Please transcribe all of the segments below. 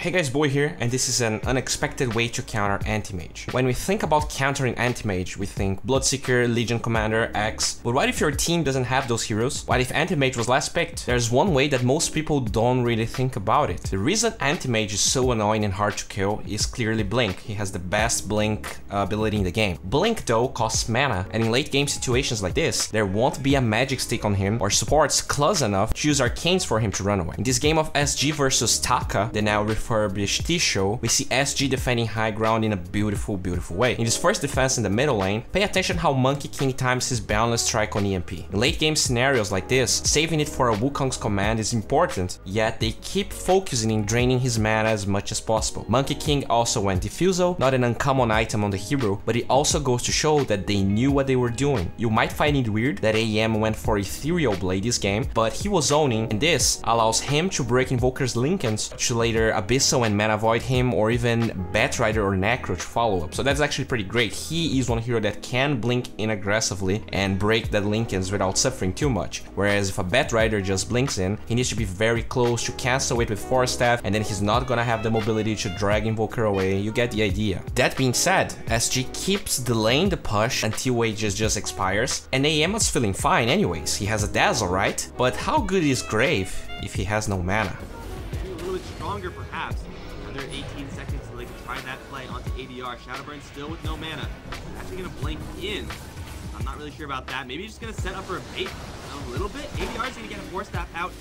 Hey guys, Boy here, and this is an unexpected way to counter anti-mage. When we think about countering anti-mage, we think Bloodseeker, Legion Commander, X, but what if your team doesn't have those heroes? What if anti-mage was last picked? There's one way that most people don't really think about it. The reason anti-mage is so annoying and hard to kill is clearly Blink. He has the best Blink ability in the game. Blink though costs mana, and in late game situations like this, there won't be a magic stick on him or supports close enough to use arcanes for him to run away. In this game of SG versus Taka, the now refurbished T-Show, we see SG defending high ground in a beautiful, beautiful way. In this first defense in the middle lane, pay attention how Monkey King times his boundless strike on EMP. In late game scenarios like this, saving it for a Wukong's command is important, yet they keep focusing in draining his mana as much as possible. Monkey King also went Diffusal, not an uncommon item on the hero, but it also goes to show that they knew what they were doing. You might find it weird that AM went for Ethereal Blade this game, but he was zoning, and this allows him to break Invoker's Linken's to later Abyssal and Mana Void him, or even Batrider or Necro to follow up. So that's actually pretty great. He is one hero that can blink in aggressively and break that Linken's without suffering too much. Whereas if a Batrider just blinks in, he needs to be very close to cancel it with Force Staff, and then he's not gonna have the mobility to drag Invoker away. You get the idea. That being said, SG keeps delaying the push until Aegis just expires, and AM was feeling fine anyways. He has a Dazzle, right? But how good is Grave if he has no mana? A little bit stronger perhaps. Another 18 seconds so they can try that play onto ADR. Shadowburn still with no mana. Actually gonna blink in. I'm not really sure about that. Maybe he's just gonna set up for a bait a little bit. ADR is gonna get a Force Staff out.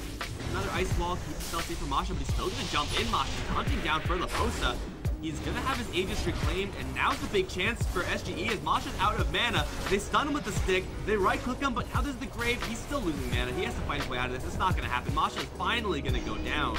Another Ice Wall, keep himself safe from Masha, but he's still gonna jump in. Masha hunting down for Laposa. He's gonna have his Aegis reclaimed, and now's the big chance for SGE as Masha's out of mana. They stun him with the stick, they right click him, but now there's the Grave. He's still losing mana. He has to fight his way out of this. It's not gonna happen. Masha is finally gonna go down.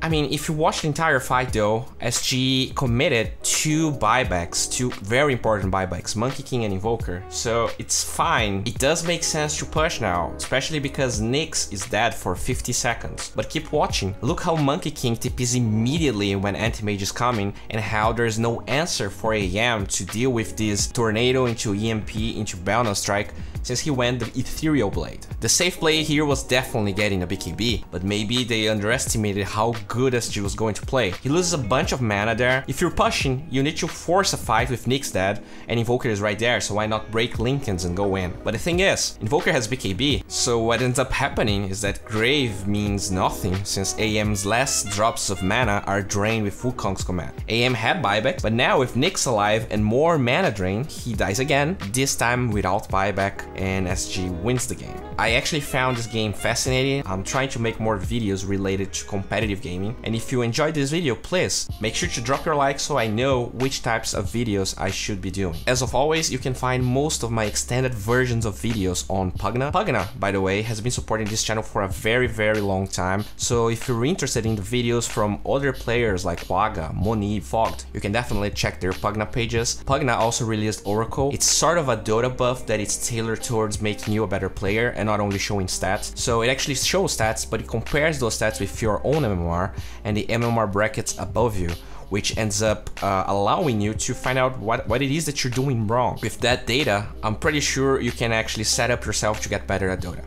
I mean, if you watch the entire fight though, SG committed two buybacks, two very important buybacks, Monkey King and Invoker, so it's fine. It does make sense to push now, especially because Nyx is dead for 50 seconds. But keep watching, look how Monkey King TPs immediately when anti-mage is coming, and how there's no answer for AM to deal with this Tornado into EMP into Balance Strike, since he went the Ethereal Blade. The safe play here was definitely getting a BKB, but maybe they underestimated how good SG was going to play. He loses a bunch of mana there. If you're pushing, you need to force a fight with Nyx dead, and Invoker is right there, so why not break Linken's and go in? But the thing is, Invoker has BKB, so what ends up happening is that Grave means nothing, since AM's last drops of mana are drained with Wukong's command. AM had buyback, but now with Nyx alive and more mana drain, he dies again, this time without buyback, and SG wins the game. I actually found this game fascinating. I'm trying to make more videos related to competitive gaming, and if you enjoyed this video, please make sure to drop your like so I know which types of videos I should be doing. As of always, you can find most of my extended versions of videos on Pugna. Pugna, by the way, has been supporting this channel for a very, very long time, so if you're interested in the videos from other players like Quagga, Moni, Fogged, you can definitely check their Pugna pages. Pugna also released Oracle. It's sort of a Dota buff that it's tailored towards making you a better player and not only showing stats. So it actually shows stats, but it compares those stats with your own MMR and the MMR brackets above you, which ends up allowing you to find out what it is that you're doing wrong. With that data, I'm pretty sure you can actually set up yourself to get better at Dota.